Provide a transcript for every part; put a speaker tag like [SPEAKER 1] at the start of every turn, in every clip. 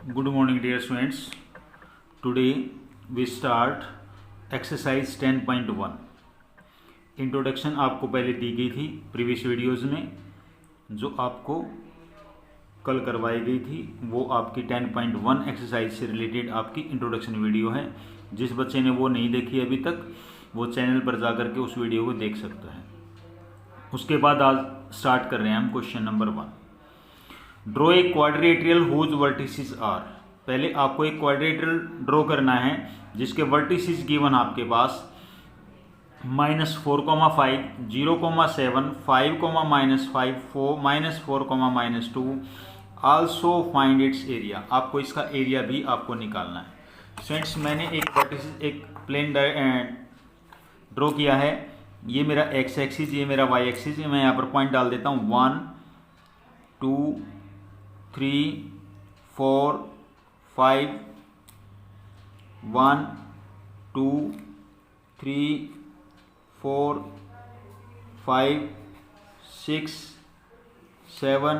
[SPEAKER 1] Good morning, dear students. Today we start exercise 10.1. Introduction आपको पहले दी गई थी प्रीवियस वीडियोज़ में, जो आपको कल करवाई गई थी। वो आपकी 10.1 एक्सरसाइज से रिलेटेड आपकी इंट्रोडक्शन वीडियो है। जिस बच्चे ने वो नहीं देखी अभी तक, वो चैनल पर जा करके उस वीडियो को देख सकता है। उसके बाद आज स्टार्ट कर रहे हैं हम question number 1। Draw a quadrilateral whose vertices are. पहले आपको एक क्वाड्रिलेटरल ड्रॉ करना है जिसके वर्टिसेस गिवन आपके पास -4,5, 0,7, 5, -5, 4, -4, -2। Also find its area. आपको इसका एरिया भी आपको निकालना है। फ्रेंड्स, मैंने एक वर्टिसेस एक प्लेन ड्रॉ किया है। ये मेरा एक्स एक्सिस, ये मेरा वाई एक्सिस। मैं यहाँ पर पॉइंट डाल देता हूँ 1, 2, 3, 4, 5, 1, 2, 3, 4, 5, 6, 7,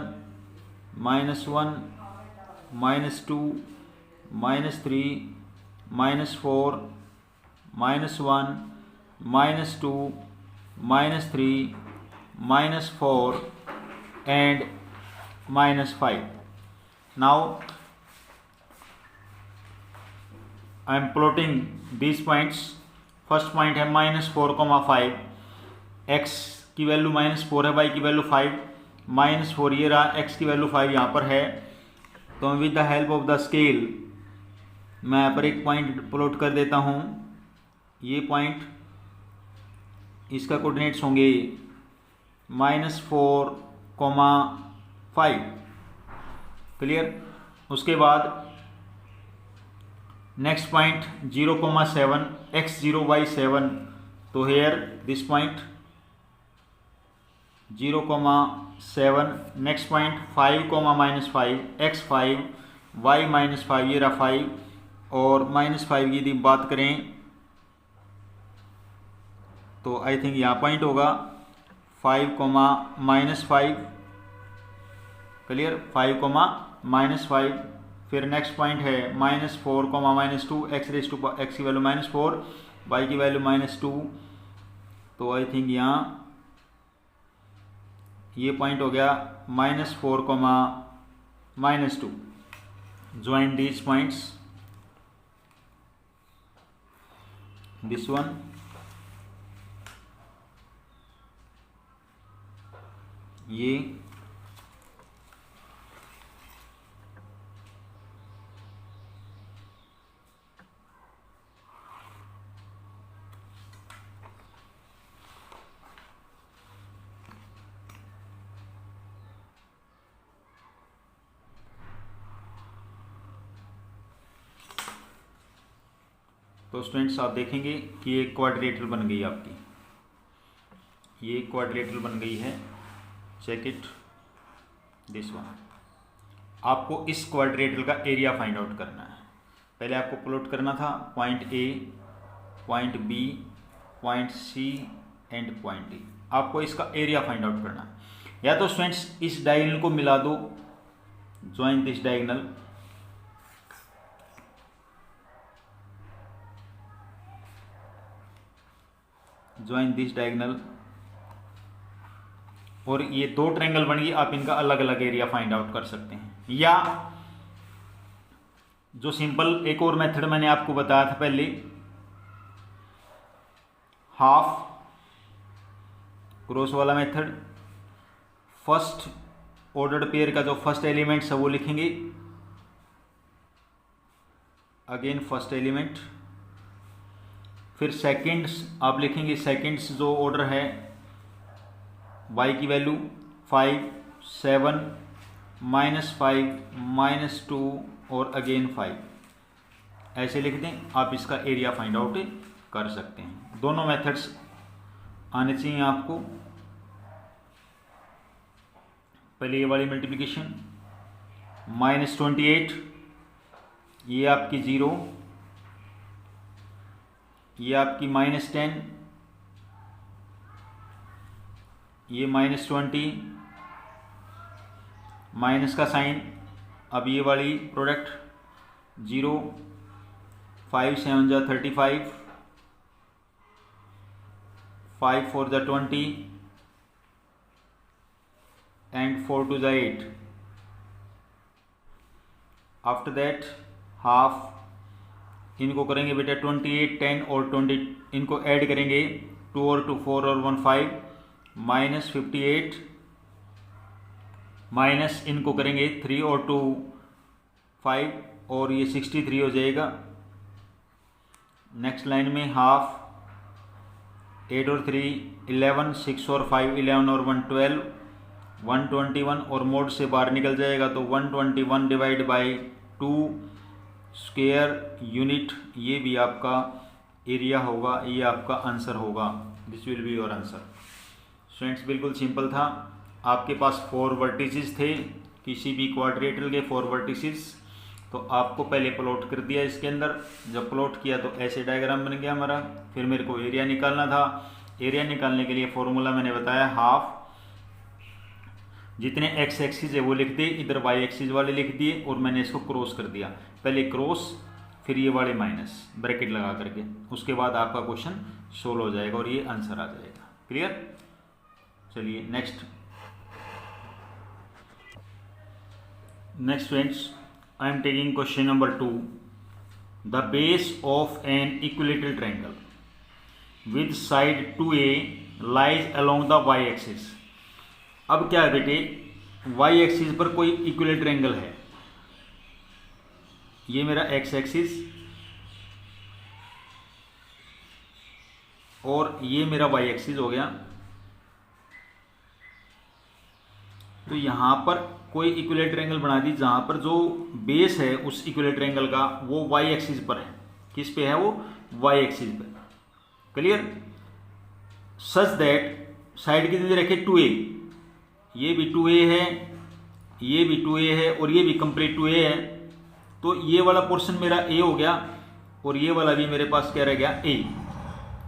[SPEAKER 1] -1, -2, -3, -4, -1, -2, -3, -4 and -5. Now I am plotting these points. First point है -4,5, x की वैल्यू -4 है, y की वैल्यू 5, -4 ये रहा, x की वैल्यू 5 यहाँ पर है। तो with the help of the scale मैं यहाँ पर एक पॉइंट प्लॉट कर देता हूँ। ये पॉइंट, इसका कोऑर्डिनेट्स होंगे -4,5। क्लियर। उसके बाद नेक्स्ट पॉइंट 0,7, x0 y7। तो here this point 0,7। Next point 5,-5, x5, y-5 ये रहा 5। और -5 की यदि बात करें तो आई थिंक यहाँ पॉइंट होगा 5,-5। क्लियर, 5,-5। फिर नेक्स्ट पॉइंट है -4,-2, x की वैल्यू -4, y की वैल्यू -2। तो आई थिंक यहाँ ये पॉइंट हो गया -4,-2। Join these points, this one, ये तो स्टूडेंट्स आप देखेंगे कि एक क्वाड्रिलेटरल बन गई आपकी। ये क्वाड्रिलेटरल बन गई है। Check it, this one. आपको इस क्वाड्रिलेटरल का एरिया फाइंड आउट करना है। पहले आपको प्लॉट करना था point A, point B, point C and point D. आपको इसका एरिया फाइंड आउट करना है। या तो स्टूडेंट्स इस डायगोनल को मिला दो, join this diagonal. Join this diagonal. और ये दो ट्रायंगल बन गई। आप इनका अलग अलग एरिया फाइंड आउट कर सकते हैं। या जो सिंपल एक और मेथड मैंने आपको बताया था पहले, हाफ क्रॉस वाला मेथड। फर्स्ट ऑर्डर्ड पेयर का जो फर्स्ट एलिमेंट्स है वो लिखेंगे, अगेन फर्स्ट एलिमेंट। फिर सेकंड्स आप लिखेंगे, सेकंड्स जो ऑर्डर है, y की वैल्यू 5, 7, -5, -2 और अगेन 5। ऐसे लिख दें। आप इसका एरिया फाइंड आउट कर सकते हैं। दोनों मेथड्स आने चाहिए आपको। पहले ये वाली मल्टीप्लिकेशन -28, ये आपकी 0, ये आपकी -10, ये -20, माइनस का साइन। अब ये वाली प्रोडक्ट 0, 5 7 जा 35, 5 4 जा 20 and 4 2 जा 8. आफ्टर दैट हाफ, इनको करेंगे बेटा 28, 10 और 20, इनको ऐड करेंगे 2 और 2 4 और 1 5, माइनस 58, माइनस इनको करेंगे 3 और 2 5 और ये 63 हो जाएगा. नेक्स्ट लाइन में हाफ, 8 और 3 11, 6 और 5 11 और 1 12, 121 और मोड से बाहर निकल जाएगा तो 121 डिवाइड बाई 2 स्क्वायर यूनिट, ये भी आपका एरिया होगा, ये आपका आंसर होगा. This will be your answer. Students बिल्कुल सिंपल था. आपके पास 4 वर्टिसेस थे, किसी भी क्वाड्रेटल के 4 वर्टिसेस, तो आपको पहले प्लॉट कर दिया इसके अंदर. जब प्लॉट किया तो ऐसे डायग्राम बन गया हमारा. फिर मेरे को एरिया निकालना था. एरिया निकालने के लिए फॉर्मूला मैंने बताया, हाफ जितने एक्स एक्सिस है वो लिख दिए, इधर वाई एक्सिस वाले लिख दिए और मैंने इसको क्रॉस कर दिया. पहले क्रॉस, फिर ये वाले माइनस, ब्रैकेट लगा करके. उसके बाद आपका क्वेश्चन सोल्व हो जाएगा और ये आंसर आ जाएगा. क्लियर? चलिए next friends, I am taking question number 2. The base of an equilateral triangle with side 2a lies along the Y axis. अब क्या है बेटे, वाई एक्सिस पर कोई इक्विलेटरल एंगल है. ये मेरा एक्स एक्सिस और ये मेरा वाई एक्सिस हो गया. तो यहां पर कोई इक्विलेटरल एंगल बना दी जहां पर जो बेस है उस इक्विलेटरल एंगल का वो वाई एक्सिस पर है. किस पे है वो? वाई एक्सिस पे. क्लियर? सच दैट साइड कितनी रखे? 2a. ये भी 2a है, ये भी 2a है और ये भी कंप्लीट 2a है. तो ये वाला पोर्शन मेरा a हो गया और ये वाला भी मेरे पास क्या रह गया? a.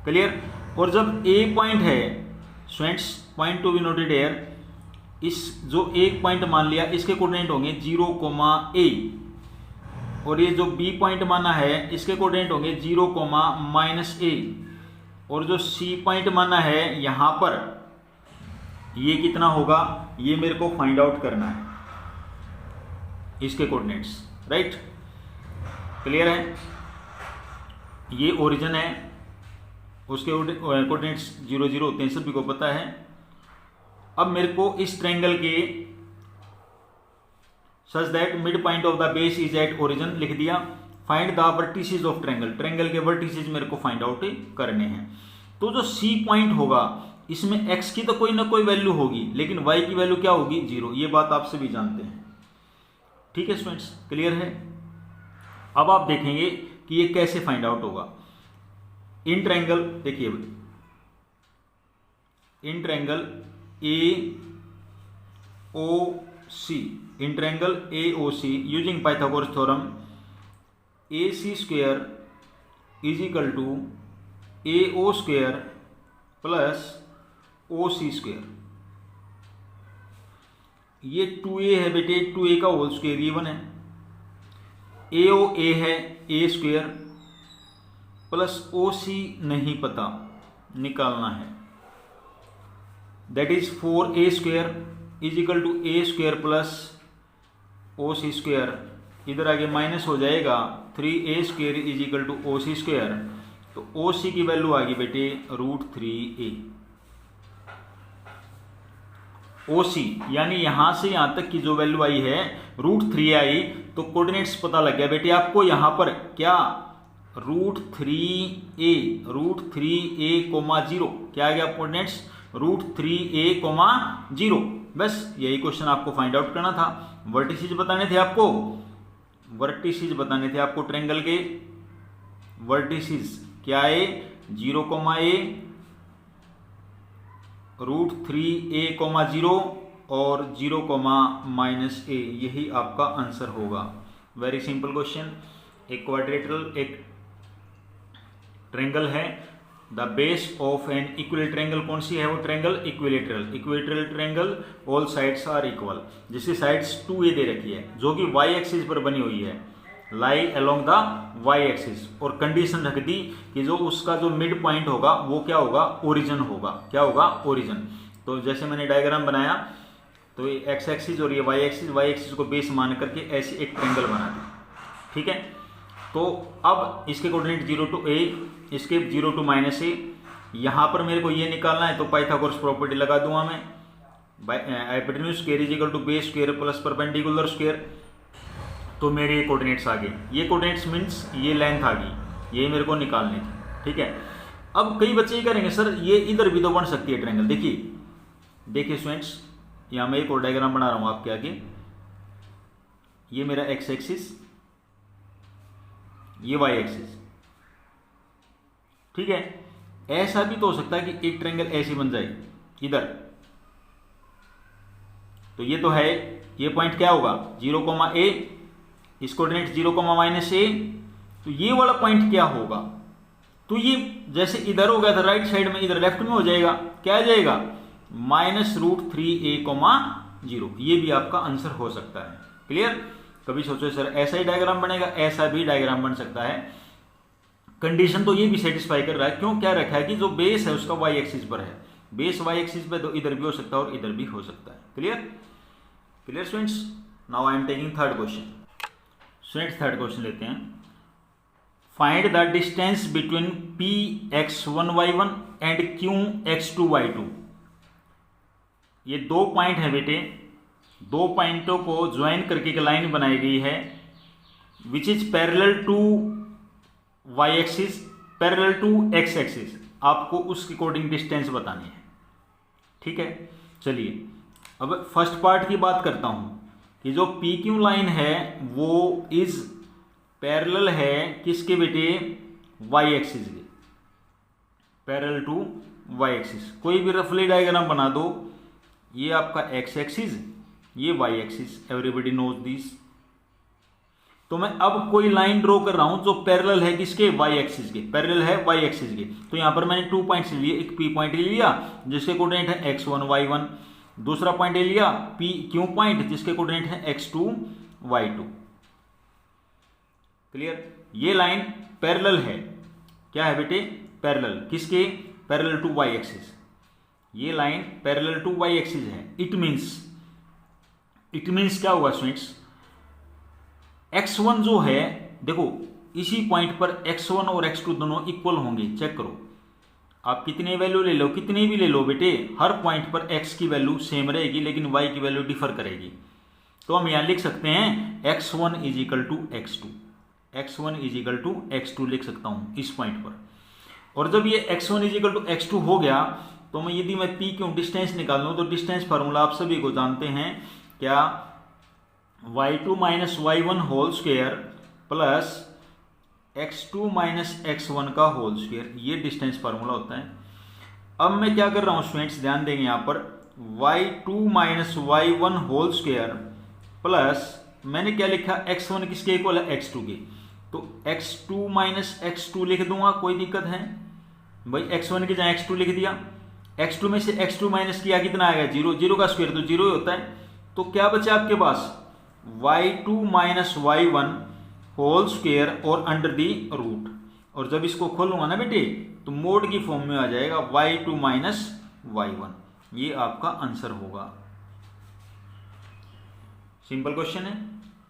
[SPEAKER 1] क्लियर? और जब a पॉइंट है, students point to be noted here, इस जो एक पॉइंट मान लिया इसके कोऑर्डिनेट होंगे 0, a और ये जो b पॉइंट माना है इसके कोऑर्डिनेट होंगे 0, -a और जो c पॉइंट माना है यहां पर ये कितना होगा, ये मेरे को फाइंड आउट करना है, इसके कोऑर्डिनेट्स. राइट? क्लियर है? ये ओरिजिन है, उसके कोऑर्डिनेट्स 0 0 होते हैं, सभी को पता है. अब मेरे को इस ट्रायंगल के such that mid point of the base is at origin लिख दिया. Find the vertices of triangle, triangle के वर्टिसेस मेरे को फाइंड आउट करने हैं. तो जो सी पॉइंट होगा इसमें x की तो कोई ना कोई वैल्यू होगी, लेकिन y की वैल्यू क्या होगी? 0. ये बात आप सभी जानते हैं. ठीक है स्टूडेंट्स, क्लियर है? अब आप देखेंगे कि ये कैसे फाइंड आउट होगा. इन ट्रायंगल, देखिए in triangle AOC, in triangle AOC using Pythagoras theorem, AC square is equal to AO square plus OC square. ये 2a है बेटे, 2a का होल स्क्वायर ये 1 है. AOA है a स्क्वायर प्लस OC नहीं पता, निकालना है. That is 4a square is equal to a square plus OC square. इधर आगे माइनस हो जाएगा, 3a square is equal to OC square. तो OC की वैल्यू आ गई बेटे √3a. OC यानी यहां से यहां तक की जो वैल्यू आई है √3 आई. तो कोऑर्डिनेट्स पता लग गया बेटे आपको. यहां पर क्या? √3a, √3a, 0. क्या आ गया कोऑर्डिनेट्स? √3a, 0. बस यही क्वेश्चन आपको फाइंड आउट करना था. वर्टिसेस बताने थे आपको, वर्टिसेस बताने थे आपको. ट्रायंगल के वर्टिसेस क्या है? 0, a, √3a, 0 और 0, -a. यही आपका आंसर होगा. Very simple question. एक क्वाड्रेटरल एक ट्रायंगल है. The base of an equilateral triangle कौन सी है? वो triangle equilateral. Equilateral triangle all sides are equal, जिसकी साइड्स 2a दे रखी है, जो कि y एक्सिस पर बनी हुई है. लाई अलोंग द वाई एक्सिस, और कंडीशन रख दी कि जो उसका जो मिड पॉइंट होगा वो क्या होगा, ओरिजिन होगा। क्या होगा, ओरिजिन। तो जैसे मैंने डायग्राम बनाया, तो ये एक्स एक्सिस और ये वाई एक्सिस को बेस मान करके ऐसे एक ट्रायंगल बना दी, ठीक है। तो अब इसके कोऑर्डिनेट 0 to a, इसके 0 to -a। यहाँ पर मेरे को ये निकालना है, तो पाइथागोरस प्रॉपर्टी लगा दूंगा मैं, hypotenuse square is equal to base square plus perpendicular square. तो मेरे ये कोऑर्डिनेट्स आ गए, ये कोऑर्डिनेट्स मीन्स ये लेंथ आ गई, ये मेरे को निकालनी थी, ठीक है। अब कई बच्चे ये करेंगे सर ये इधर भी तो बन सकती है ट्रायंगल। देखिए स्टूडेंट्स, यहाँ मैं एक और डायग्राम बना रहा हूँ आपके आगे। ये मेरा एक्स एक्सिस, ये वाई एक्सिस, ठीक है। ऐसा भी तो हो सकता है कि एक ट्रायंगल ऐसी बन जाए इधर। तो ये तो है, ये पॉइंट क्या होगा 0, a, इस कोऑर्डिनेट 0, -a। तो ये वाला पॉइंट क्या होगा, तो ये जैसे इधर हो गया था राइट साइड में, इधर लेफ्ट में हो जाएगा। क्या आ जाएगा, -√3a, 0। ये भी आपका आंसर हो सकता है। क्लियर। कभी सोचो सर ऐसा ही डायग्राम बनेगा, ऐसा भी डायग्राम बन सकता है। कंडीशन तो ये भी सेटिस्फाई कर रहा है। क्यों, क्या रखा है कि जो बेस है उसका वाई एक्सिस पर है, बेस वाई एक्सिस पे, तो इधर भी हो सकता है और इधर भी हो सकता है। Clear students. Now I am taking third question. Students third question लेते हैं। Find the distance between Px1y1 and Qx2y2। ये दो पॉइंट है बेटे, दो पॉइंटों को ज्वाइन करके एक लाइन बनाई गई है which is parallel to Y axis, parallel to X axis. आपको उसके अकॉर्डिंग डिस्टेंस बतानी है, ठीक है। चलिए अब फर्स्ट पार्ट की बात करता हूं कि जो पी क्यू लाइन है वो इज पैरेलल है किसके बेटे, वाई एक्सिस के, पैरेलल टू वाई एक्सिस। कोई भी रफली डायग्राम बना दो, ये आपका एक्स एक्सिस, ये Y axis, everybody knows this. तो मैं अब कोई लाइन ड्रॉ कर रहा हूं जो पैरेलल है किसके, वाई एक्सिस के, पैरेलल है वाई एक्सिस के। तो यहां पर मैंने 2 पॉइंट्स लिए, एक पी पॉइंट ले लिया जिसके कोऑर्डिनेट है x1 y1, दूसरा पॉइंट ले लिया पी क्यू पॉइंट जिसके कोऑर्डिनेट है x2 y2। क्लियर। ये लाइन पैरेलल है, क्या है बेटे, पैरेलल किसके, पैरेलल टू वाई एक्सिस। ये line parallel to Y axis है। इट मीन्स क्या होगा स्टूडेंट्स, x1 जो है, देखो इसी पॉइंट पर x1 और x2 दोनों इक्वल होंगे। चेक करो, आप कितने वैल्यू ले लो, कितने भी ले लो बेटे, हर पॉइंट पर x की वैल्यू सेम रहेगी लेकिन y की वैल्यू डिफर करेगी। तो हम यहां लिख सकते हैं x1 = x2, x1 = x2 लिख सकता हूं इस पॉइंट पर। और जब ये x1 = x2 हो गया, तो मैं यदि मैं p क्यों डिस्टेंस निकाल लूं, तो डिस्टेंस फार्मूला आप सभी को जानते हैं, क्या, y2 - y1 whole square plus x2 - x1 का होल स्क्वायर, ये डिस्टेंस फार्मूला होता है। अब मैं क्या कर रहा हूं स्टूडेंट्स, ध्यान देंगे यहां पर, y2 - y1 whole square plus मैंने क्या लिखा, x1 किसके इक्वल है, x2 के। तो x2 - x2 लिख दूंगा, कोई दिक्कत है भाई, x1 की जगह x2 लिख दिया। x2 में से x2 माइनस किया, कितना आएगा, 0, 0 का स्क्वायर तो 0 ही होता है। तो क्या बचा आपके पास, y2 - y1 होल स्क्वायर और अंडर दी रूट। और जब इसको खोलूंगा ना बेटे, तो मोड की फॉर्म में आ जाएगा y2 - y1। ये आपका आंसर होगा। सिंपल क्वेश्चन है,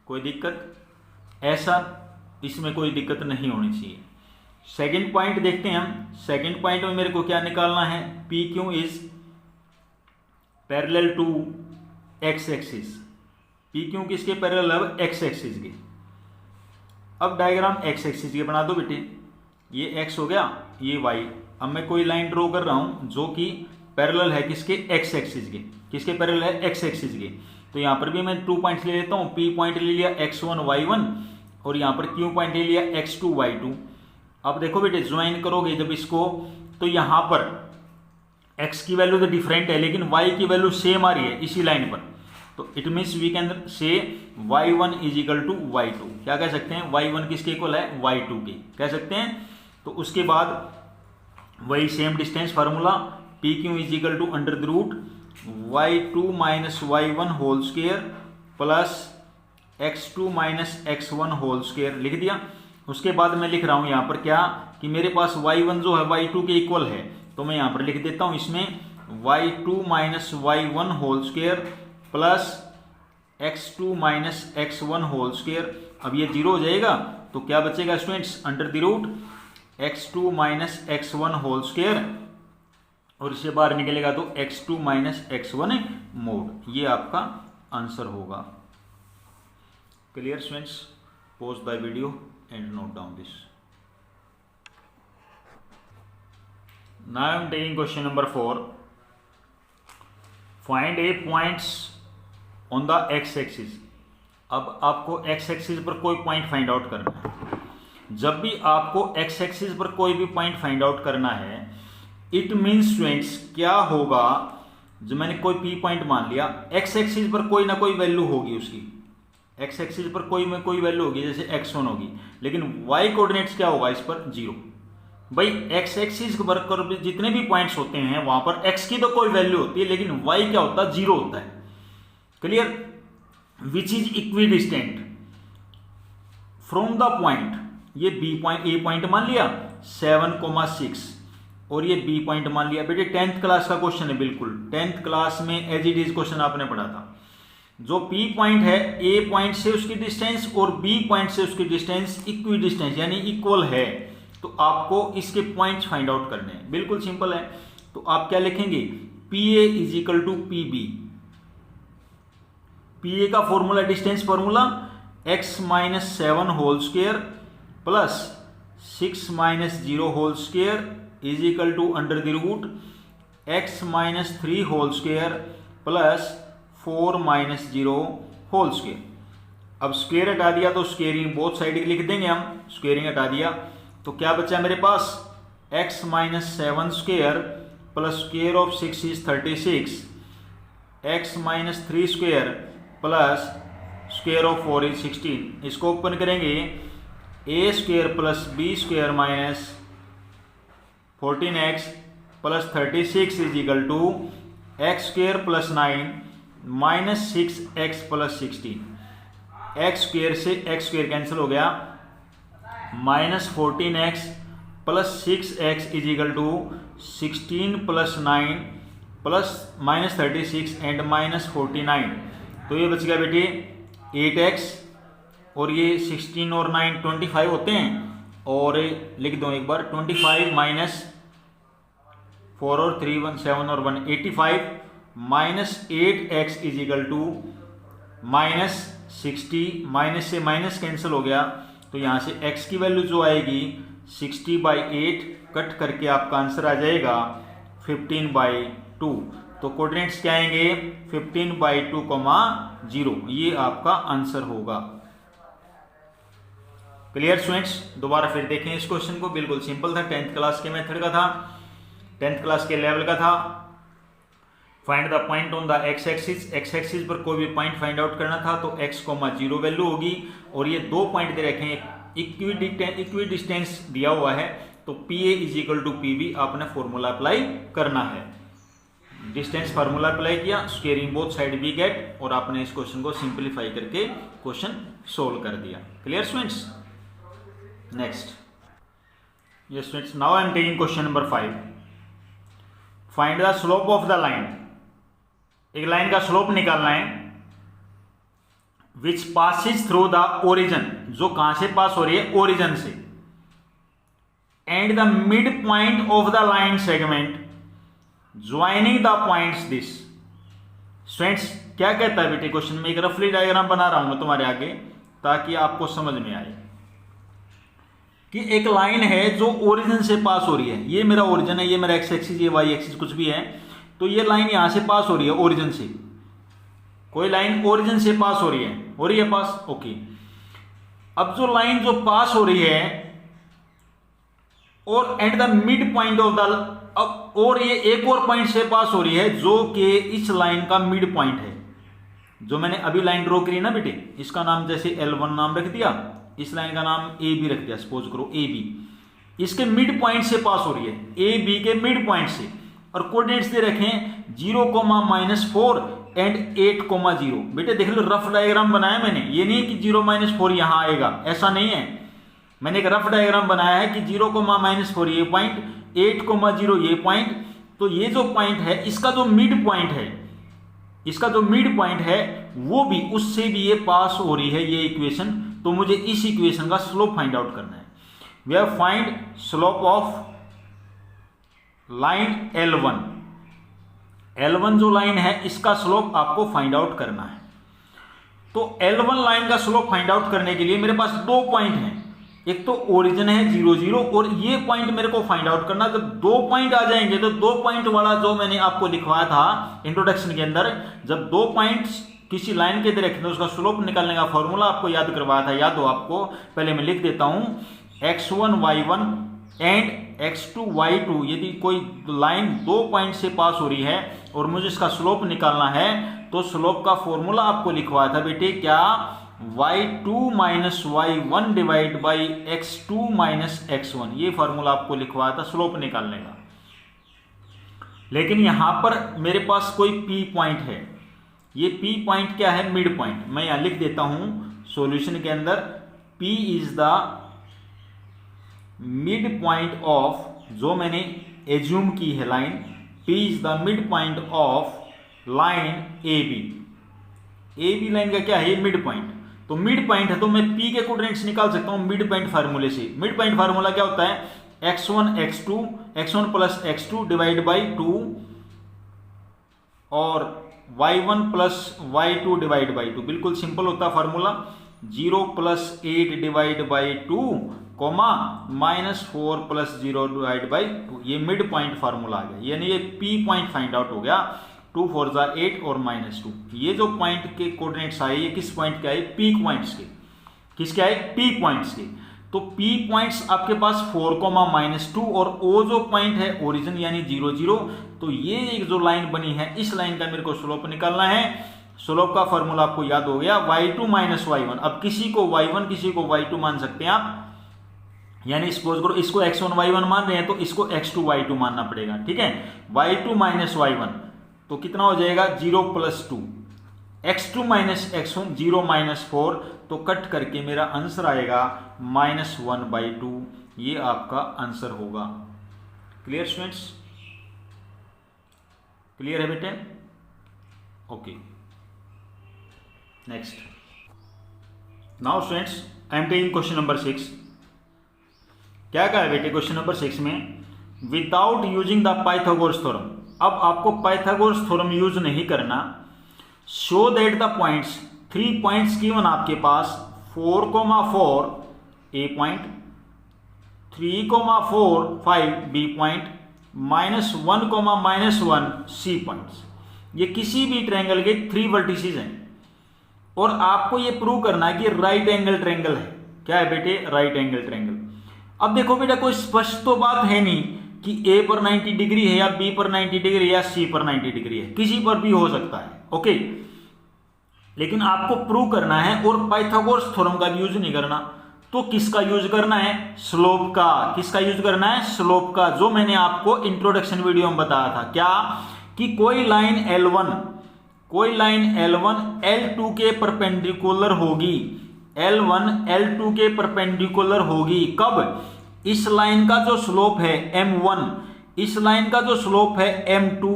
[SPEAKER 1] कोई दिक्कत, ऐसा इसमें कोई दिक्कत नहीं होनी चाहिए। सेकंड पॉइंट देखते हैं हम। सेकंड पॉइंट में मेरे को क्या निकालना है, P Q is parallel to X axis. P Q किसके पैरेलल है, एक्स एक्सिस के। अब डायग्राम एक्स एक्सिस के बना दो बेटे, ये एक्स हो गया, ये वाई। अब मैं कोई लाइन ड्रॉ कर रहा हूं जो कि पैरेलल है किसके, एक्स एक्सिस के। किसके पैरेलल है, एक्स एक्सिस के। तो यहां पर भी मैं 2 पॉइंट्स ले लेता हूं, पी पॉइंट ले लिया x1 y1 और यहां पर क्यू पॉइंट ले लिया x2 y2। अब देखो बेटे, ज्वाइन करोगे जब इसको, तो यहां पर x की वैल्यू तो डिफरेंट है लेकिन y की वैल्यू सेम आ रही है इसी लाइन पर। तो it means we can say y1 = y2। क्या कह सकते हैं, y1 किसके इक्वल है, y2 के कह सकते हैं। तो उसके बाद वही same distance formula, P Q = under the root y2 - y1 whole square plus x2 minus x1 whole square लिख दिया। उसके बाद मैं लिख रहा हूं यहां पर क्या कि मेरे पास y1 जो है y2 के इक्वल है, तो मैं यहां पर लिख देता हूं इसमें y2 minus y1 whole square plus x2 minus x1 whole square. अब ये जीरो हो जाएगा तो क्या बचेगा students, under the root x2 minus x1 whole square, और इससे बाहर निकलेगा तो x2 माइनस x1 मोड। ये आपका आंसर होगा। Clear students? Pause the video and note down this. Now I am taking question number 4। Find A points on the x axis. अब आपको एक्स एक्सिस पर कोई पॉइंट फाइंड आउट करना है। जब भी आपको एक्स एक्सिस पर कोई भी पॉइंट फाइंड आउट करना है, इट मीन्स स्टूडेंट्स क्या होगा, जो मैंने कोई पी पॉइंट मान लिया, एक्स एक्सिस पर कोई ना कोई वैल्यू होगी उसकी, एक्स एक्सिस पर कोई वैल्यू होगी, जैसे x1 होगी, लेकिन y कोऑर्डिनेट्स क्या होगा इस पर, जीरो। भाई एक्स एक्सिस पर जितने भी पॉइंट्स होते हैं वहां पर x की तो कोई वैल्यू होती है, लेकिन y क्या होता है, जीरो होता है। Clear? Which is equidistant from the point, ये बी पॉइंट, ए पॉइंट मान लिया 7,6 और ये बी पॉइंट मान लिया। बेटे 10th क्लास का क्वेश्चन है, बिल्कुल 10th क्लास में एज इट इज क्वेश्चन आपने पढ़ा था। जो पी पॉइंट है, ए पॉइंट से उसकी डिस्टेंस और बी पॉइंट से उसकी डिस्टेंस इक्वी डिस्टेंस यानी इक्वल है, तो आपको इसके पॉइंट्स फाइंड आउट करने हैं। बिल्कुल सिंपल है। तो आप क्या लिखेंगे, P A is equal to P B. P A का formula, distance formula x minus 7 whole square plus 6 minus 0 whole square is equal to under the root x minus 3 whole square plus 4 minus 0 whole square. अब square हटा दिया तो squaring both side लिख देंगे हम, squaring हटा दिया तो क्या बचा मेरे पास, x minus 7 square plus square of 6 is 36, x minus 3 square plus square of 4 is 16। इसको ओपन करेंगे, A square plus B square minus 14x plus 36 is equal to x square plus 9 minus 6x plus 16। X square से x square cancel हो गया, minus 14x plus 6x is equal to 16 plus 9 plus minus 36 and minus 49। तो ये बच गया बेटे 8x और ये 16 और 9 25 होते हैं, और लिख दो एक बार 25 माइनस 4 और 3 1 7 और 1 85 minus 8x is equal to minus 60। Minus से माइनस कैंसिल हो गया तो यहाँ से x की वैल्यू जो आएगी 60/8 कट करके आपका आंसर आ जाएगा 15/2। तो कोऑर्डिनेट्स क्या आएंगे 15/2, 0। ये आपका आंसर होगा। Clear students? दोबारा फिर देखें इस क्वेश्चन को, बिल्कुल सिंपल था, 10th क्लास के मेथड का था, 10th क्लास के लेवल का था। Find the point on the x axis. X axis पर कोई भी पॉइंट फाइंड आउट करना था तो x, 0 वैल्यू होगी, और ये दो पॉइंट दे रखे हैं, इक्वी डिस्टेंस दिया हुआ है, तो P A is equal to P B आपने फॉर्मूला अप्लाई करना है। डिस्टेंस फार्मूला अप्लाई किया, squaring both side we get, और आपने इस क्वेश्चन को सिंप्लीफाई करके क्वेश्चन सोल्व कर दिया। Clear students? Next, yes students, now I am taking question number 5। Find the slope of the line. एक लाइन का स्लोप निकालना है, which passes through the origin, जो कहां से पास हो रही है, ओरिजिन से, and the mid point of the line segment joining the points this. Students क्या कहता है बेटे क्वेश्चन में, एक रफली डायग्राम बना रहा हूं मैं तुम्हारे आगे ताकि आपको समझ में आए कि एक लाइन है जो ओरिजिन से पास हो रही है। ये मेरा ओरिजिन है, ये मेरा एक्स एक्सिस, ये वाई एक्सिस कुछ भी है, तो ये लाइन यहां से पास हो रही है ओरिजिन से। कोई लाइन ओरिजिन से पास हो रही है पास, ओके। अब जो लाइन जो पास हो रही है और at the mid point of the, और ये एक और पॉइंट से पास हो रही है जो कि इस लाइन का मिड पॉइंट है। जो मैंने अभी लाइन ड्रॉ करी ना बेटे, इसका नाम जैसे L1 नाम रख दिया, इस लाइन का नाम ए बी रख दिया, सपोज करो ए बी। इसके मिड पॉइंट से पास हो रही है, ए बी के मिड पॉइंट से, और कोऑर्डिनेट्स दे रखे हैं 0, -4 एंड 8,0। बेटे देख लो रफ डायग्राम बनाया मैंने, ये नहीं कि 0-4 यहां आएगा, ऐसा नहीं है। मैंने एक रफ डायग्राम बनाया है कि 0,-4 ये पॉइंट, 8,0 ये पॉइंट। तो ये जो पॉइंट है इसका जो मिड पॉइंट है, इसका जो मिड पॉइंट है वो भी, उससे भी ये पास हो रही है ये इक्वेशन। तो मुझे इस इक्वेशन का स्लोप फाइंड आउट करना है। We have find slope of line L1। L1 जो लाइन है इसका स्लोप आपको फाइंड आउट करना है। तो L1 लाइन का स्लोप फाइंड आउट करने के लिए मेरे पास दो पॉइंट हैं, एक तो ओरिजिन है 0, 0 और ये पॉइंट मेरे को फाइंड आउट करना। जब दो पॉइंट आ जाएंगे तो दो पॉइंट वाला जो मैंने आपको लिखवाया था इंट्रोडक्शन के अंदर, जब दो पॉइंट्स किसी लाइन के रखे तो उसका स्लोप निकालने का फॉर्मूला आपको याद करवाया था, याद हो आपको? पहले मैं लिख देता हूं, x1 y1 and x2 y2। यदि कोई लाइन दो पॉइंट से पास हो रही है और मुझे इसका स्लोप निकालना है तो स्लोप का फॉर्मूला आपको लिखवाया था बेटे, क्या? y2 minus y1 divide by x2 minus x1। ये फॉर्मूला आपको लिखवाया था स्लोप निकालने का। लेकिन यहां पर मेरे पास कोई p पॉइंट है, ये p पॉइंट क्या है? Mid point. मैं यहां लिख देता हूं सॉल्यूशन के अंदर, p is the mid point of, जो मैंने एज्यूम की है line, p is the mid point of line AB। AB line का क्या है? Mid point. तो मिड पॉइंट है तो मैं p के कोऑर्डिनेट्स निकाल सकता हूं मिड पॉइंट फार्मूले से। मिड पॉइंट फार्मूला क्या होता है? x1 plus x2 divide by 2 और y1 plus y2 divide by 2। बिल्कुल सिंपल होता है formula. 0 plus 8 divide by 2 comma -4 plus 0 divide by 2। ये मिड पॉइंट फार्मूला आ गया, यानी ये p पॉइंट फाइंड आउट हो गया। 2 4 8 और -2। ये जो पॉइंट के कोऑर्डिनेट्स आए ये किस पॉइंट के आए? p पॉइंट्स के। किसके आए? p पॉइंट्स के। तो p पॉइंट्स आपके पास 4, -2 और o जो पॉइंट है ओरिजिन यानी 0, 0। तो ये एक जो लाइन बनी है इस लाइन का मेरे को स्लोप निकालना है। स्लोप का फॉर्मूला आपको याद हो गया, y2 माइनस y1। अब किसी को y1 किसी को y2 मान सकते हैं आप, यानी सपोज करो इसको x1 y1 मान रहे हैं तो इसको x2 y2 मानना पड़ेगा, ठीक है? y2 माइनस y1 तो कितना हो जाएगा? 0 plus 2, x2 minus x1 0 minus 4। तो कट करके मेरा आंसर आएगा -1/2। ये आपका आंसर होगा। Clear students? क्लियर है बेटे? Okay, next. Now students I am taking question number 6। क्या कहा है बेटे क्वेश्चन नंबर 6 में? Without using the Pythagoras theorem. अब आपको पाइथागोरस थ्योरम यूज नहीं करना। Show that the points, 3 points given आपके पास, 4,4 ए पॉइंट, 3,4 5 बी पॉइंट, -1,-1 सी पॉइंट्स। ये किसी भी ट्रायंगल के 3 वर्टिसेस हैं और आपको ये प्रूव करना है कि राइट एंगल ट्रायंगल है। क्या है बेटे? Right angle triangle. अब देखो बेटा कोई स्पष्ट तो बात है नहीं कि A पर 90 डिग्री है या B पर 90 डिग्री है या C पर 90 डिग्री है, किसी पर भी हो सकता है, ओके। लेकिन आपको प्रूव करना है और पाइथागोरस थ्योरम का यूज नहीं करना। तो किसका यूज करना है? स्लोप का। किसका यूज करना है? स्लोप का, जो मैंने आपको इंट्रोडक्शन वीडियो में बताया था। क्या? कि कोई लाइन L1 L2 के परपेंडिकुलर होगी, L1 L2 के परपेंडिकुलर होगी। कब? इस लाइन का जो स्लोप है M1, इस लाइन का जो स्लोप है M2,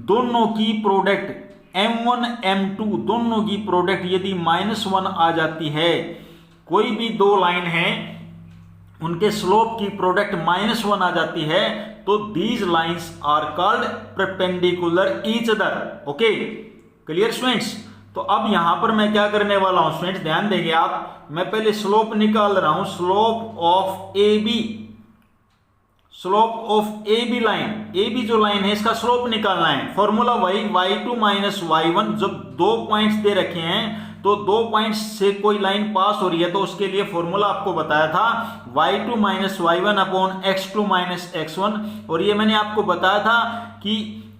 [SPEAKER 1] दोनों की प्रोडक्ट M1 M2 दोनों की प्रोडक्ट यदि -1 आ जाती है, कोई भी दो लाइन है उनके स्लोप की प्रोडक्ट -1 आ जाती है, तो these lines are called perpendicular each other. Okay, clear students? तो अब यहां पर मैं क्या करने वाला हूं स्टूडेंट्स, ध्यान देंगे आप। मैं पहले स्लोप निकाल रहा हूं, slope of AB, slope of AB line. AB जो लाइन है इसका स्लोप निकालना है। फॉर्मूला वही, y2 माइनस y1। जब 2 पॉइंट्स दे रखे हैं तो 2 पॉइंट्स से कोई लाइन पास हो रही है तो उसके लिए फॉर्मूला आपको बताया था y2 minus y1 upon x2 minus x1। और ये मैंने आपको बताया था कि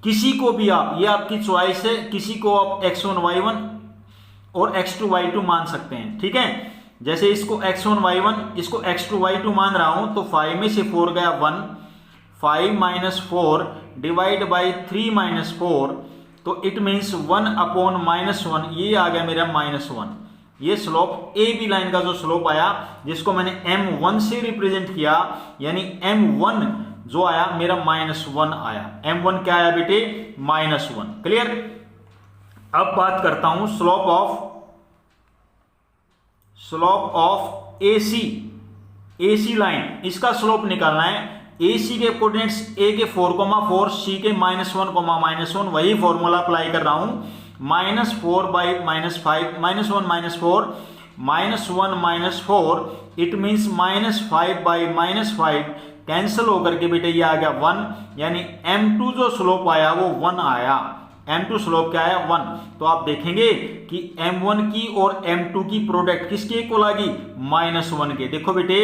[SPEAKER 1] किसी को भी आप, ये आपकी चॉइस है, किसी को आप x1 y1 और x2 y2 मान सकते हैं, ठीक है? जैसे इसको x1 y1, इसको x2 y2 मान रहा हूं तो 5 में से 4 गया 1, 5 - 4 डिवाइड बाई 3 - 4, तो इट मीन्स 1/-1, ये आ गया मेरा -1। ये स्लोप ए बी लाइन का जो स्लोप आया, जिसको मैंने m1 से रिप्रेजेंट किया, यानी m1 जो आया मेरा -1 आया। m1 क्या आया बेटे? -1। क्लियर। अब बात करता हूं स्लोप ऑफ AC लाइन। इसका स्लोप निकालना है। AC के कोऑर्डिनेट्स A के 4,4, C के -1,-1, वही फॉर्मूला अप्लाई कर रहा हूं। -4/-5, -1 -4, इट मीन्स -5/-5 कैंसिल होकर के बेटे ये आ गया 1, यानी m2 जो स्लोप आया वो 1 आया। m2 स्लोप क्या आया? 1। तो आप देखेंगे कि m1 की और m2 की प्रोडक्ट किसके इक्वल आ गई? -1 के। देखो बेटे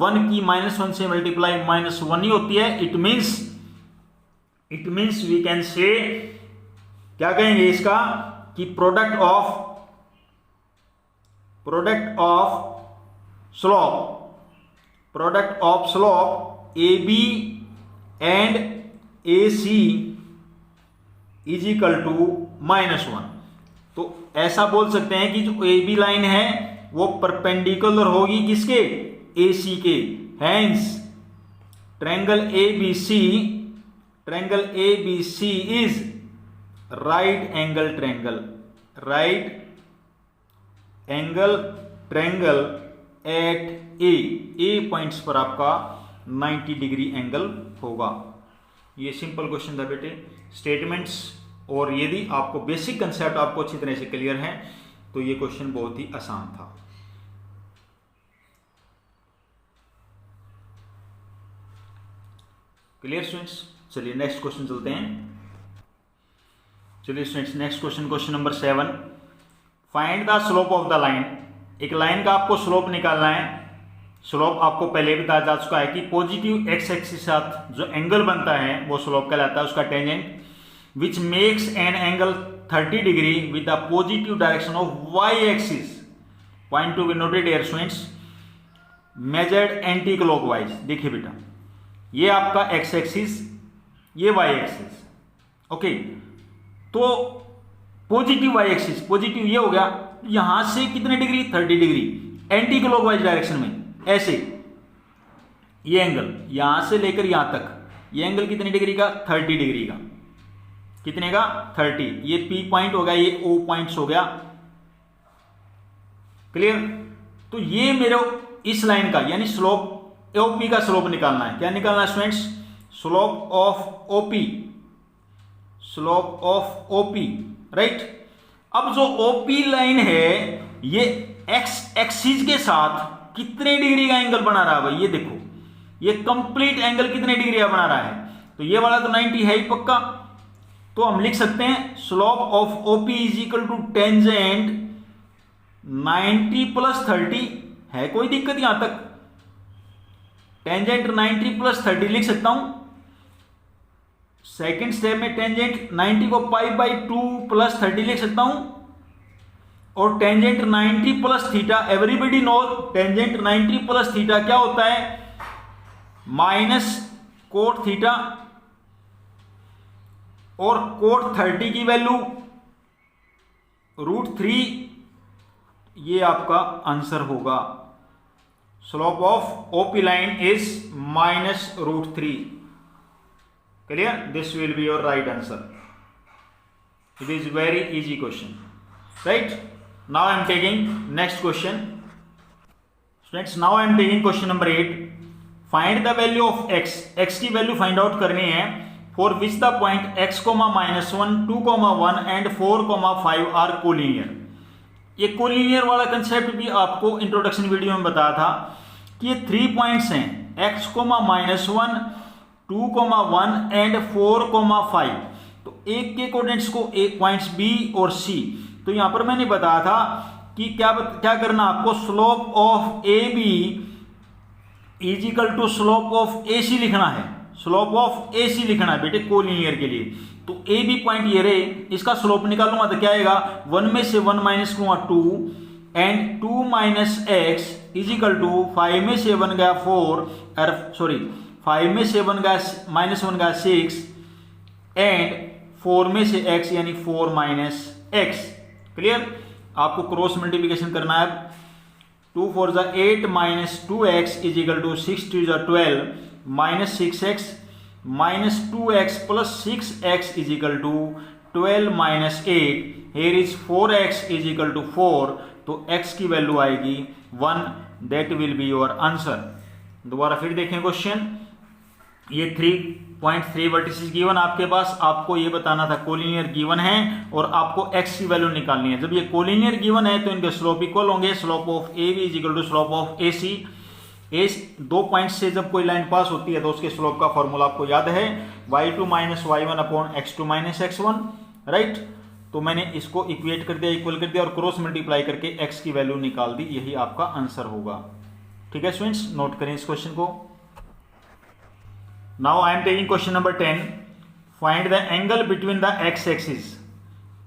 [SPEAKER 1] 1 की -1 से मल्टीप्लाई -1 ही होती है। It means we can say, क्या कहेंगे इसका, कि product of slope AB and AC is equal to -1। तो ऐसा बोल सकते हैं कि जो AB लाइन है वो परपेंडिकुलर होगी किसके? AC के। Hence triangle ABC is right angle triangle eight A points पर आपका 90 डिग्री एंगल होगा। ये सिंपल क्वेश्चन था बेटे। स्टेटमेंट्स और यदि आपको बेसिक कंसेप्ट आपको अच्छी तरह से क्लियर है तो ये क्वेश्चन बहुत ही आसान था। Clear students? चलिए नेक्स्ट क्वेश्चन चलते हैं। चलिए students next question number 7, find the slope of the line. एक लाइन का आपको स्लोप निकालना है। स्लोप आपको पहले बताया जा चुका है कि पॉजिटिव एक्स एक्सिस के साथ जो एंगल बनता है वो स्लोप कहलाता है, उसका tangent, which makes an angle 30 degree with the positive direction of Y axis. Point to be noted here students, measured anti clockwise. देखिए बेटा ये आपका एक्स एक्सिस, ये वाई एक्सिस। ओके, तो पॉजिटिव वाई एक्सिस, पॉजिटिव ये हो गया, यहां से कितने degree? 30 degree anti clockwise direction में। ऐसे ये एंगल यहां से लेकर यहां तक, ये एंगल कितने डिग्री का? 30 डिग्री का। कितने का? 30। ये P पॉइंट हो गया, ये O पॉइंट्स हो गया। क्लियर? तो ये मेरे इस लाइन का यानी स्लोप OP का स्लोप निकालना है। क्या निकालना है students? Slope of OP, right. अब जो OP लाइन है ये एक्स एक्सिस के साथ कितने डिग्री का एंगल बना रहा है भाई? ये देखो, ये कंप्लीट एंगल कितने डिग्री का बना रहा है? तो ये वाला तो 90 है ही पक्का। तो हम लिख सकते हैं slope of OP is equal to tangent 90 + 30। है कोई दिक्कत यहां तक? टेंजेंट 90 + 30 लिख सकता हूं। सेकेंड स्टेप में टेंजेंट 90 को π/2 + 30 लिख सकता हूं, और tangent 90 + theta, everybody know tangent 90 + theta क्या होता है? -कोट थीटा, और कोट 30 की वैल्यू √3। ये आपका आंसर होगा। Slope of OP line is -√3। Clear? This will be your right answer. It is very easy question, right? Now I am taking next question. Students, now I am taking question number 8. Find the value of x. X की value find out करनी है for which the point x, -1, 2, 1 and 4, 5 are collinear. ये collinear वाला concept भी आपको introduction video में बताया था कि ये 3 पॉइंट्स हैं, x, -1, 2, 1 एंड 4, 5। तो एक के कोऑर्डिनेट्स को एक पॉइंट्स B और C। तो यहां पर मैंने बताया था कि क्या करना आपको, slope of AB is equal to slope of AC लिखना है। स्लोप ऑफ AC लिखना है बेटे कोलिनियर के लिए। तो AB पॉइंट ये रहे, इसका स्लोप निकालूंगा तो क्या आएगा? 1 में से 1 माइनस करूंगा 2 and 2 - x is equal to 5 में से 1 गया 4, 5 में से 1 गया -1 गया 6 एंड 4 में से x यानी 4 माइनस एक्स। क्लियर? आपको क्रॉस मल्टीप्लिकेशन करना है। 2 4 जा 8 minus 2x is equal to 6 2 जा 12 minus 6x minus 2x plus 6x is equal to 12 minus 8। Here is 4x is equal to 4, तो x की वैल्यू आएगी 1। That will be your answer. दोबारा फिर देखें क्वेश्चन। ये 3.3 वर्टिसेस गिवन आपके पास, आपको ये बताना था कोलिनियर गिवन है और आपको x की वैल्यू निकालनी है। जब ये कोलिनियर गिवन है तो इनके स्लोप इक्वल होंगे। Slope of A B is equal to slope of A C. दो पॉइंट से जब कोई लाइन पास होती है तो उसके स्लोप का फॉर्मूला आपको याद है, y2 minus y1 upon x2 minus x1, right. तो मैंने इसको इक्वेट कर दिया, इक्वल कर दिया और क्रॉस मल्टीप्लाई करके x की वैल्यू निकाल दी। यही आपका आंसर होगा। ठीक है स्टूडेंट्स, नोट करें इस क्वेश्चन को। Now I am taking question number 10. Find the angle between the x-axis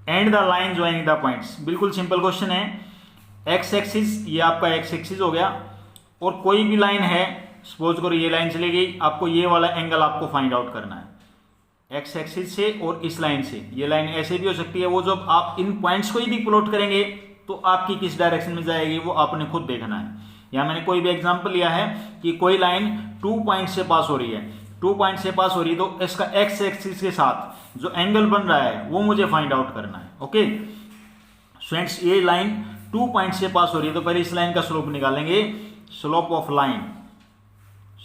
[SPEAKER 1] and the line joining the points. बिल्कुल सिंपल क्वेश्चन है। x-axis ये आपका x-axis हो गया और कोई भी लाइन है, सपोज करो ये लाइन चली गई, आपको ये वाला एंगल आपको फाइंड आउट करना है x-axis से और इस लाइन से। ये लाइन ऐसे भी हो सकती है, वो जब आप इन पॉइंट्स को यदि प्लॉट करेंगे तो आपकी किस डायरेक्शन में जाएगी वो आपने खुद देखना है। यहाँ मैंने कोई भी एग्जाम्पल लिया है कि कोई लाइन 2 पॉइंट से पास हो रही है, 2 पॉइंट से पास हो रही है तो इसका एक्स एक्सिस के साथ जो एंगल बन रहा है वो मुझे फाइंड आउट करना है। ओके स्टूडेंट्स, ये लाइन 2 पॉइंट से पास हो रही है तो पहले इस लाइन का स्लोप निकालेंगे। Slope of line,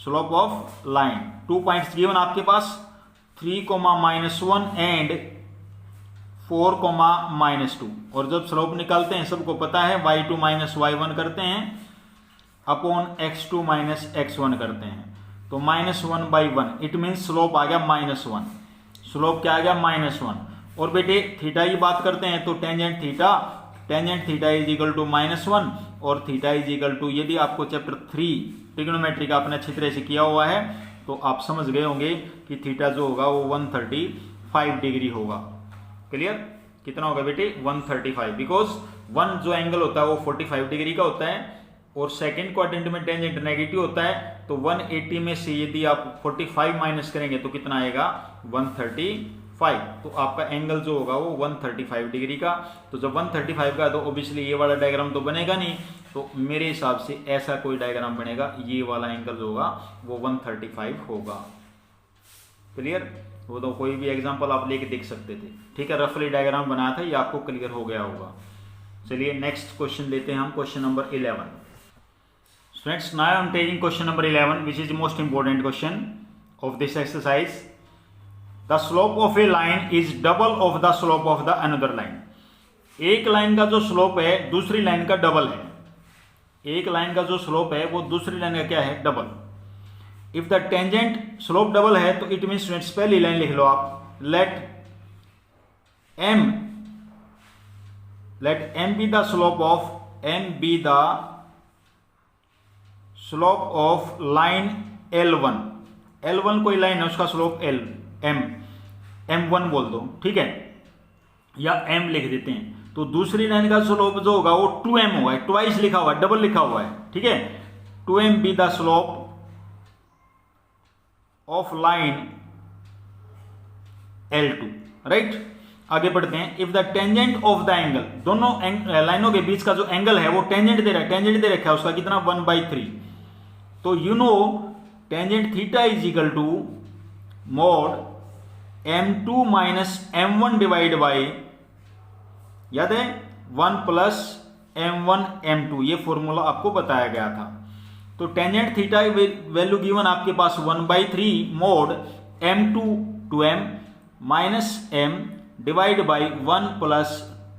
[SPEAKER 1] slope of line 2 points given आपके पास 3, -1 एंड 4, -2। और जब स्लोप निकालते हैं सबको पता है y2 माइनस y1 करते हैं अपॉन x2 माइनस x1 करते हैं, तो -1/1 इट मीन स्लोप आ गया -1। स्लोप क्या आ गया? -1। और बेटे थीटा की बात करते हैं तो tangent theta is equal to -1 और थीटा इज इक्वल टू, यदि आपको चैप्टर 3 ट्रिग्नोमेट्री का आपने अच्छी तरह से किया हुआ है तो आप समझ गए होंगे कि थीटा जो होगा वो 135 डिग्री होगा। क्लियर? कितना होगा बेटे? 135, बिकॉज 1 जो एंगल होता है वो 45 डिग्री का होता है और सेकंड क्वाड्रेंट में टेंजेंट नेगेटिव होता है, तो 180 में से यदि आप 45 माइनस करेंगे तो कितना आएगा? 135। तो आपका एंगल जो होगा वो 135 डिग्री का। तो जब 135 का तो ऑब्वियसली ये वाला डायग्राम तो बनेगा नहीं, तो मेरे हिसाब से ऐसा कोई डायग्राम बनेगा, ये वाला एंगल जो होगा वो 135 होगा। क्लियर? वो तो कोई भी एग्जाम्पल आप लेके देख सकते थे। ठीक है, रफली डायग्राम बनाया था, ये आपको क्लियर हो गया होगा। चलिए नेक्स्ट क्वेश्चन लेते हैं हम, question number 11। Friends, now I am taking question number 11, which is the most important question of this exercise. The slope of a line is double of the slope of the another line. एक line का जो slope है दूसरी line का double है। एक line का जो स्लोप है वो दूसरी लाइन का क्या है? Double. If the tangent slope double है तो इट मीन्स स्टूडेंट्स पहली लाइन लिख लो आप, let m be the slope of slope of line L1। L1 कोई लाइन है उसका स्लोप M1 बोल दो, ठीक है, या M लिख देते हैं। तो दूसरी लाइन का स्लोप जो होगा वो 2m होगा, ट्वाइस लिखा हुआ है, डबल लिखा हुआ है, ठीक है। 2m be the slope of line L2, right. आगे बढ़ते हैं। If the tangent of the angle, दोनों लाइनों के बीच का जो एंगल है वो टेंजेंट दे रहा है, टेंजेंट दे रखा है उसका कितना? 1/3। तो you know tangent theta is equal to mod m2 minus m1 divide by, याद है, 1 प्लस m1 m2, ये फॉर्मूला आपको बताया गया था। तो टेंजेंट थीटा वैल्यू गिवन आपके पास 1/3 mod m2 2m minus m divide by 1 plus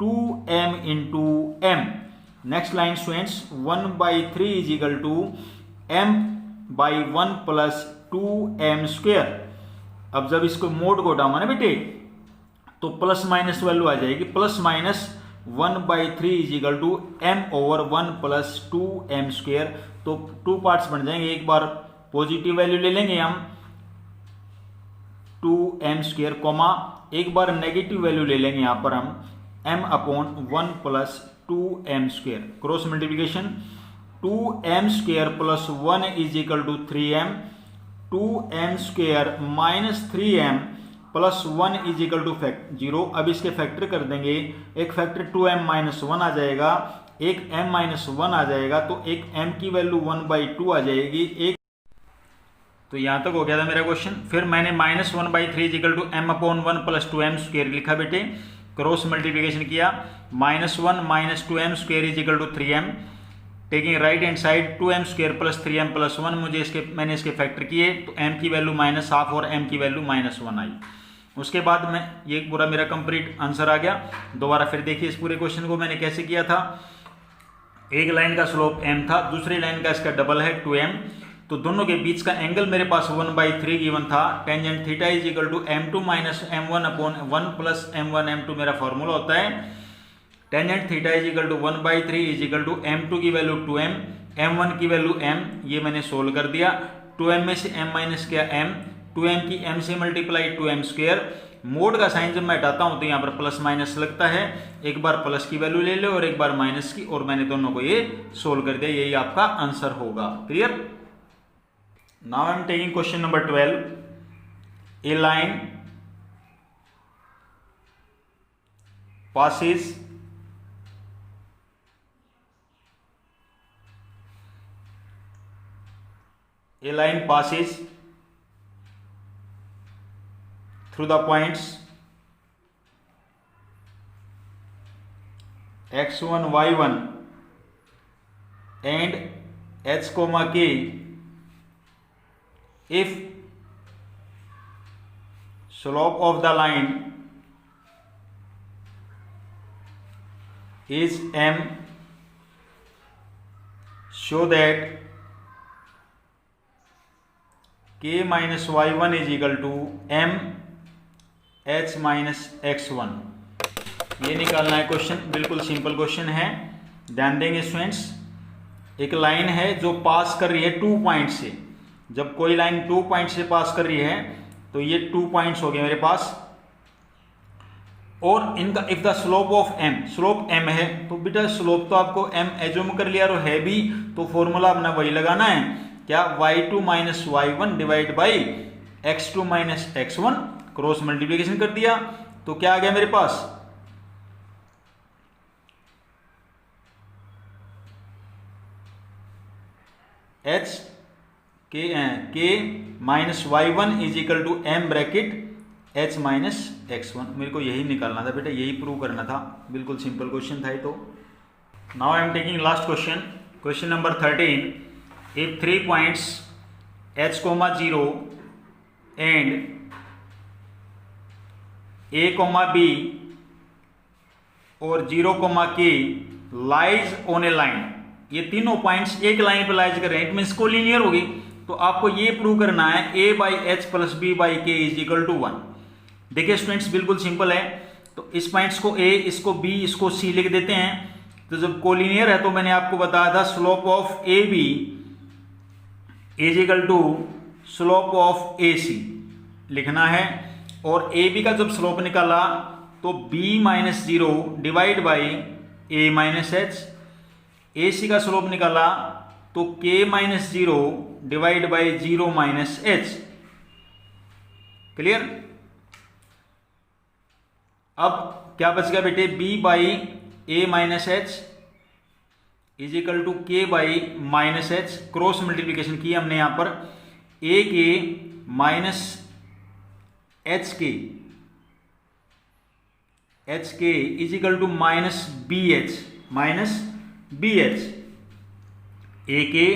[SPEAKER 1] 2m into m। Next line students, 1/3 is equal to m/1 plus 2m square. अब जब इसको मोड को उठाऊंगा ना बेटे तो प्लस माइनस वैल्यू आ जाएगी, plus minus 1/3 is equal to m/1 plus 2m square. तो 2 पार्ट्स बन जाएंगे, एक बार पॉजिटिव वैल्यू ले लेंगे हम 2m स्क्वेयर, कोमा एक बार नेगेटिव वैल्यू ले लेंगे यहां पर हम m/1 plus 2m square. Cross multiplication 2m square plus 1 is equal to 3m, 2m square minus 3m plus 1 is equal to 0। अब इसके फैक्टर कर देंगे, एक फैक्टर 2m-1 आ जाएगा, एक m-1 आ जाएगा, तो एक m की वैल्यू 1/2 आ जाएगी। एक तो यहाँ तक हो गया था मेरा क्वेश्चन। फिर मैंने -1/3 is equal to m/1 plus 2m² लिखा बेटे, क्रॉस मल्टीप्लिकेशन किया, -1 - 2m² is equal to 3m, taking right hand side 2m² plus 3m plus 1, मैंने इसके फैक्टर किए तो m की वैल्यू -1/2 और m की वैल्यू -1 आई। उसके बाद में ये पूरा मेरा कंप्लीट आंसर आ गया। दोबारा फिर देखिए इस पूरे क्वेश्चन को मैंने कैसे किया था। एक लाइन का स्लोप m था, दूसरी लाइन का इसका डबल है 2m, तो दोनों के बीच का एंगल मेरे पास 1/3 गिवन था। Tangent theta is equal to m2 - m1/1 plus m1 m2 मेरा फॉर्मूला होता है। Tangent theta is equal to 1/3 is equal to m2 की वैल्यू 2m, m1 की वैल्यू m, ये मैंने सोल्व कर दिया। 2m में से m माइनस किया m, 2m की m से मल्टीप्लाई 2m²। मोड का साइन जब मैं हटाता हूं तो यहाँ पर प्लस माइनस लगता है, एक बार प्लस की वैल्यू ले लो और एक बार माइनस की, और मैंने दोनों को ये सोल्व कर दिया। यही आपका आंसर होगा। Clear? Now I am taking question number 12। A line passes through the points x1 y1 and h, k if slope of the line is m, show that k minus y1 is equal to m h minus x1। ये निकालना है question, बिल्कुल simple question है, ध्यान देंगे students. एक line है जो पास कर रही है 2 पॉइंट से। जब कोई लाइन 2 पॉइंट से पास कर रही है तो ये 2 पॉइंट्स हो गए मेरे पास, और इनका if the slope of m, slope m है तो बेटा स्लोप तो आपको m एज्यूम कर लिया और है भी, तो फॉर्मूला अपना वही लगाना है, क्या y2 minus y1 divide by x2 minus x1, cross multiplication कर दिया तो क्या आ गया मेरे पास, h k minus y1 is equal to m bracket h minus x1। मेरे को यही निकालना था बेटा, यही प्रूव करना था, बिल्कुल सिंपल क्वेश्चन था ये तो। Now I am taking last question, question number 13। If 3 points h, 0 and a, b और 0, k lies on A line, ये तीनों पॉइंट्स एक लाइन पर लाइज कर रहे हैं, इट मीन्स कोलिनियर होगी। तो आपको ये प्रूव करना है a by H plus b by K is equal to 1। देखिए स्टूडेंट्स बिल्कुल सिंपल है, तो इस पॉइंट्स को a, इसको b, इसको c लिख देते हैं। तो जब कोलिनियर है तो मैंने आपको बताया था slope of A B is equal to slope of A C लिखना है, और ए बी का जब स्लोप निकाला तो b minus 0 divide by a minus H, A C का स्लोप निकाला तो k minus 0 divide by 0 minus H. Clear? अब क्या बच गया बेटे, b by a minus H is equal to k by minus H, cross multiplication की हमने यहां पर, a के माइनस एच के is equal to minus B H, A के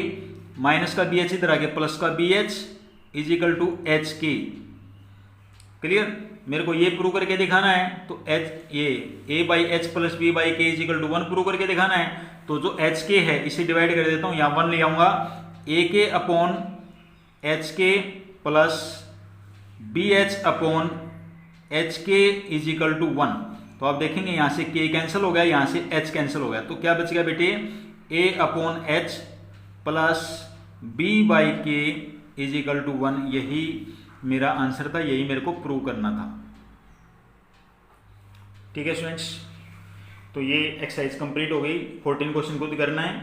[SPEAKER 1] माइनस का बी एच इधर आ गया, प्लस का B H is equal to H K. Clear? मेरे को ये प्रूव करके दिखाना है, तो एच ये A by H plus B by K is equal to 1 prove करके दिखाना है। तो जो एच के है इसे डिवाइड कर देता हूँ, यहाँ 1 ले आऊँगा, A K upon H K plus B H upon H के इज इक्वल टू 1। तो आप देखेंगे यहाँ से के कैंसिल हो गया, यहाँ से एच कैंसिल हो गया, तो क्या बच गया बेटे, A upon H plus B by K is equal to 1। यही मेरा आंसर था, यही मेरे को प्रूव करना था। ठीक है स्टूडेंट्स, तो ये एक्सरसाइज कंप्लीट हो गई। 14 क्वेश्चन खुद करना है,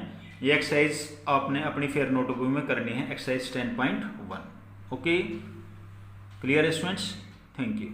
[SPEAKER 1] ये एक्सरसाइज आपने अपनी फेयर नोटबुक में करनी है, एक्सरसाइज 10.1। ओके, क्लियर है स्टूडेंट्स? Thank you.